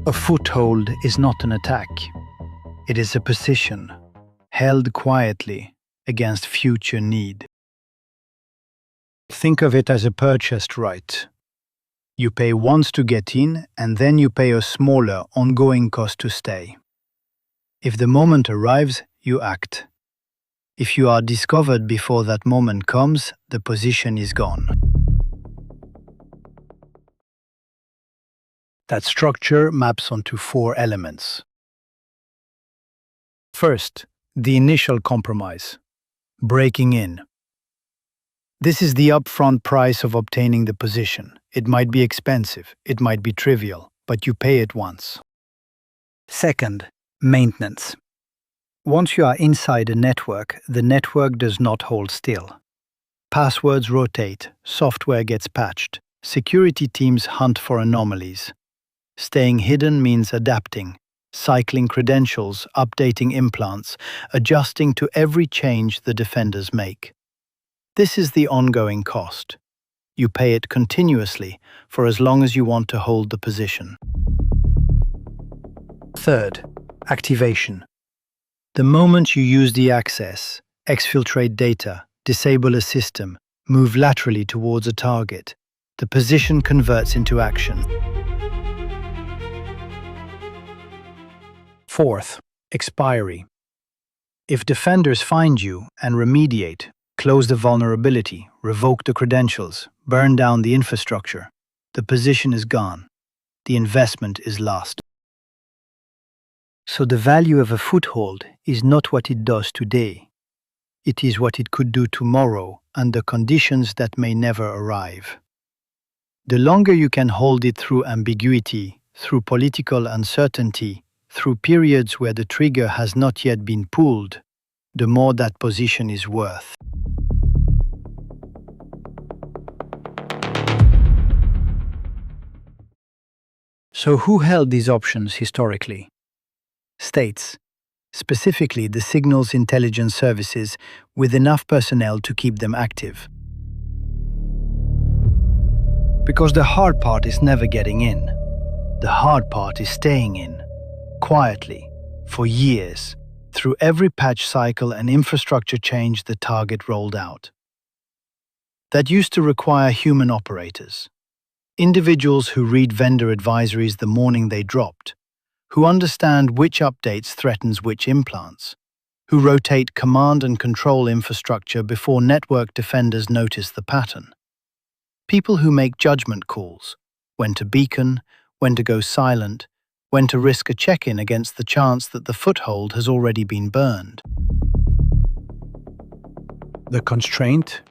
A foothold is not an attack. It is a position, held quietly against future need. Think of it as a purchased right. You pay once to get in, and then you pay a smaller, ongoing cost to stay. If the moment arrives, you act. If you are discovered before that moment comes, the position is gone. That structure maps onto 4 elements. First, the initial compromise. Breaking in. This is the upfront price of obtaining the position. It might be expensive, it might be trivial, but you pay it once. Second, maintenance. Once you are inside a network, the network does not hold still. Passwords rotate, software gets patched, security teams hunt for anomalies. Staying hidden means adapting, cycling credentials, updating implants, adjusting to every change the defenders make. This is the ongoing cost. You pay it continuously for as long as you want to hold the position. Third, activation. The moment you use the access, exfiltrate data, disable a system, move laterally towards a target, the position converts into action. Fourth, expiry. If defenders find you and remediate, close the vulnerability, revoke the credentials, burn down the infrastructure, the position is gone. The investment is lost. So the value of a foothold is not what it does today. It is what it could do tomorrow under conditions that may never arrive. The longer you can hold it through ambiguity, through political uncertainty, through periods where the trigger has not yet been pulled, the more that position is worth. So who held these options historically? States, specifically the signals intelligence services, with enough personnel to keep them active. Because the hard part is never getting in. The hard part is staying in, quietly, for years, through every patch cycle and infrastructure change the target rolled out. That used to require human operators. Individuals who read vendor advisories the morning they dropped, who understand which updates threatens which implants, who rotate command and control infrastructure before network defenders notice the pattern. People who make judgment calls, when to beacon, when to go silent, when to risk a check-in against the chance that the foothold has already been burned. The constraint?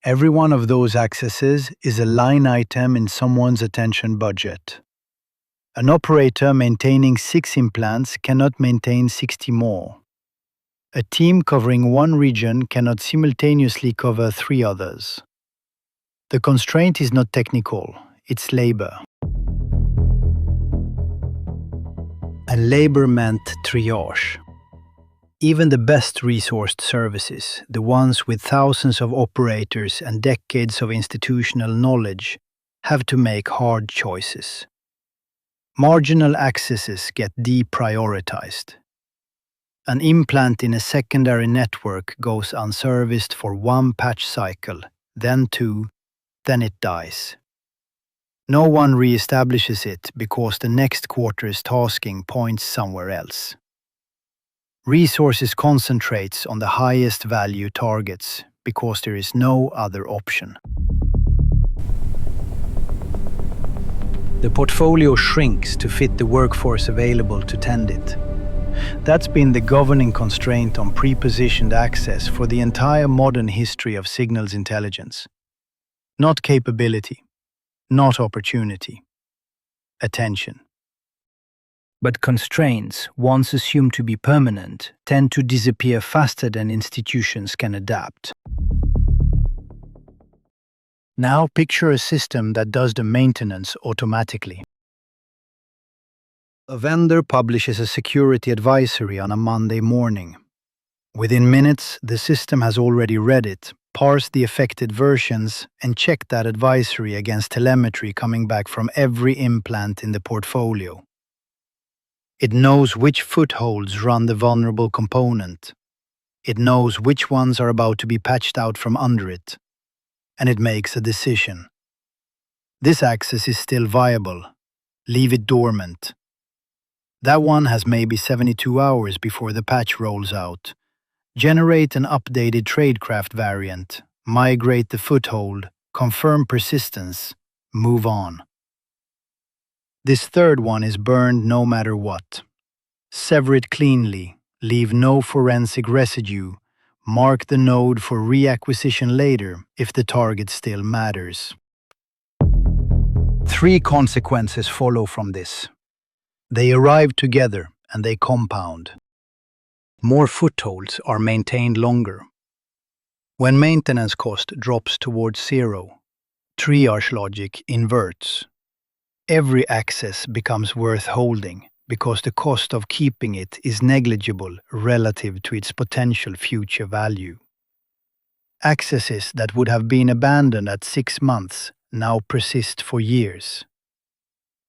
Every one of those accesses is a line item in someone's attention budget. An operator maintaining 6 implants cannot maintain 60 more. A team covering one region cannot simultaneously cover 3 others. The constraint is not technical, it's labor. And labor meant triage. Even the best resourced services, the ones with thousands of operators and decades of institutional knowledge, have to make hard choices. Marginal accesses get deprioritized. An implant in a secondary network goes unserviced for 1 patch cycle, then 2, then it dies. No one re-establishes it because the next quarter's tasking points somewhere else. Resources concentrates on the highest value targets because there is no other option. The portfolio shrinks to fit the workforce available to tend it. That's been the governing constraint on pre-positioned access for the entire modern history of signals intelligence. Not capability, not opportunity, attention. But constraints, once assumed to be permanent, tend to disappear faster than institutions can adapt. Now picture a system that does the maintenance automatically. A vendor publishes a security advisory on a Monday morning. Within minutes, the system has already read it, parsed the affected versions, and checked that advisory against telemetry coming back from every implant in the portfolio. It knows which footholds run the vulnerable component. It knows which ones are about to be patched out from under it. And it makes a decision. This access is still viable. Leave it dormant. That one has maybe 72 hours before the patch rolls out. Generate an updated tradecraft variant. Migrate the foothold. Confirm persistence. Move on. This third one is burned no matter what. Sever it cleanly. Leave no forensic residue. Mark the node for reacquisition later if the target still matters. 3 consequences follow from this. They arrive together and they compound. More footholds are maintained longer. When maintenance cost drops towards zero, triage logic inverts. Every access becomes worth holding because the cost of keeping it is negligible relative to its potential future value. Accesses that would have been abandoned at 6 months now persist for years.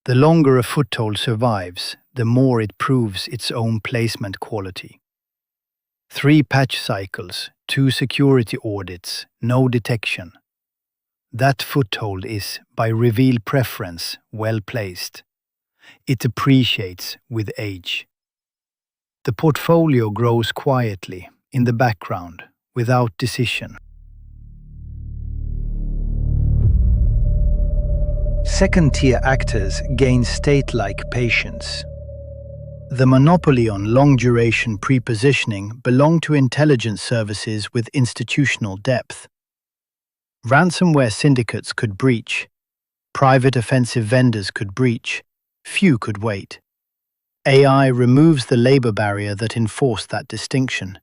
The longer a foothold survives, the more it proves its own placement quality. 3 patch cycles, 2 security audits, no detection. That foothold is, by reveal preference, well placed. It appreciates with age. The portfolio grows quietly, in the background, without decision. Second-tier actors gain state-like patience. The monopoly on long-duration pre-positioning belonged to intelligence services with institutional depth. Ransomware syndicates could breach. Private offensive vendors could breach. Few could wait. AI removes the labor barrier that enforced that distinction.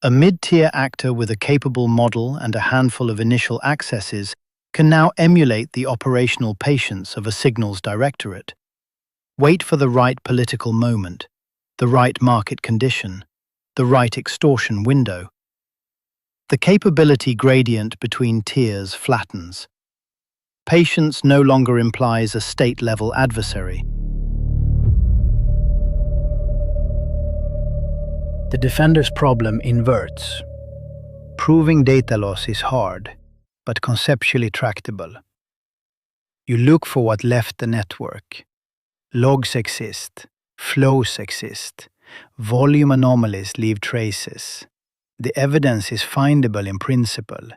A mid-tier actor with a capable model and a handful of initial accesses can now emulate the operational patience of a signals directorate. Wait for the right political moment, the right market condition, the right extortion window. The capability gradient between tiers flattens. Patience no longer implies a state-level adversary. The defender's problem inverts. Proving data loss is hard, but conceptually tractable. You look for what left the network. Logs exist, flows exist, volume anomalies leave traces. The evidence is findable in principle,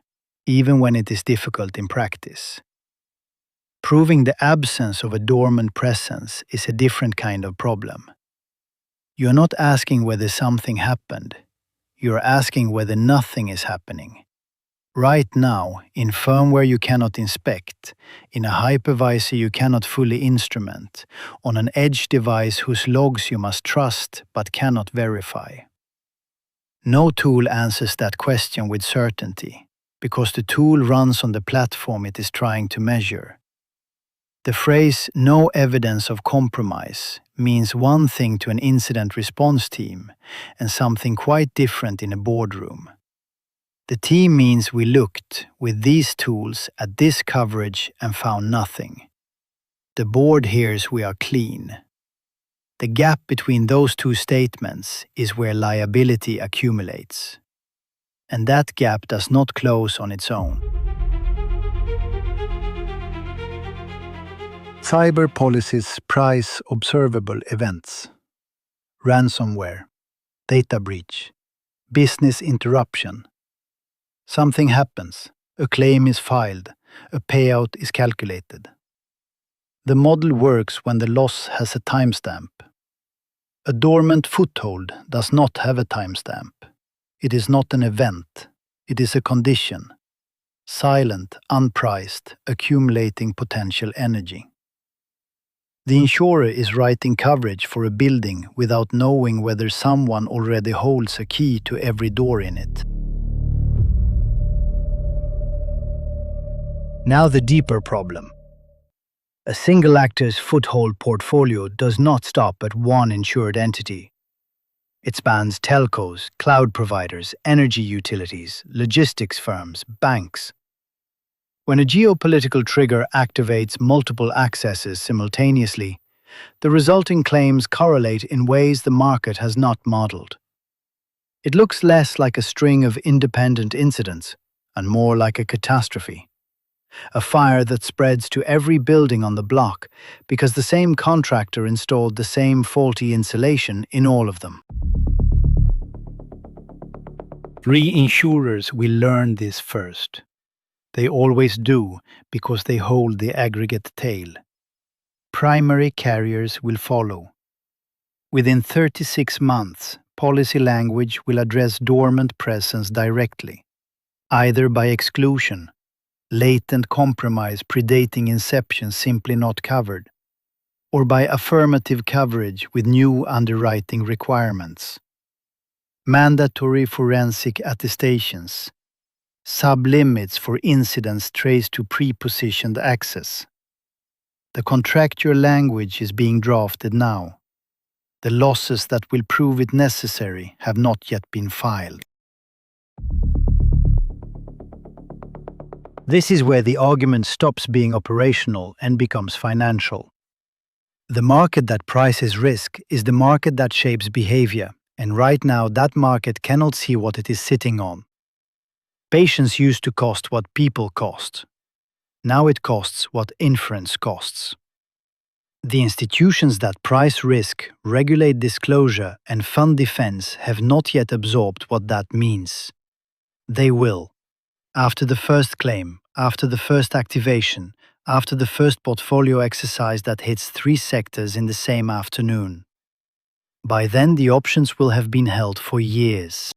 even when it is difficult in practice. Proving the absence of a dormant presence is a different kind of problem. You're not asking whether something happened, you're asking whether nothing is happening. Right now, in firmware you cannot inspect, in a hypervisor you cannot fully instrument, on an edge device whose logs you must trust but cannot verify. No tool answers that question with certainty, because the tool runs on the platform it is trying to measure. The phrase "no evidence of compromise" means one thing to an incident response team and something quite different in a boardroom. The team means we looked, with these tools, at this coverage and found nothing. The board hears we are clean. The gap between those two statements is where liability accumulates. And that gap does not close on its own. Cyber policies price observable events. Ransomware, data breach, business interruption. Something happens, a claim is filed, a payout is calculated. The model works when the loss has a timestamp. A dormant foothold does not have a timestamp. It is not an event, it is a condition. Silent, unpriced, accumulating potential energy. The insurer is writing coverage for a building without knowing whether someone already holds a key to every door in it. Now the deeper problem. A single actor's foothold portfolio does not stop at one insured entity. It spans telcos, cloud providers, energy utilities, logistics firms, banks. When a geopolitical trigger activates multiple accesses simultaneously, The resulting claims correlate in ways the market has not modeled. It looks less like a string of independent incidents and more like a catastrophe. A fire that spreads to every building on the block because the same contractor installed the same faulty insulation in all of them. Reinsurers will learn this first. They always do because they hold the aggregate tail. Primary carriers will follow. Within 36 months, policy language will address dormant presence directly, either by exclusion, latent compromise predating inception simply not covered, or by affirmative coverage with new underwriting requirements. Mandatory forensic attestations, sublimits for incidents traced to pre-positioned access. The contractual language is being drafted now. The losses that will prove it necessary have not yet been filed. This is where the argument stops being operational and becomes financial. The market that prices risk is the market that shapes behavior, and right now that market cannot see what it is sitting on. Patience used to cost what people cost. Now it costs what inference costs. The institutions that price risk, regulate disclosure, and fund defense have not yet absorbed what that means. They will. After the first claim, after the first activation, after the first portfolio exercise that hits 3 sectors in the same afternoon. By then the options will have been held for years.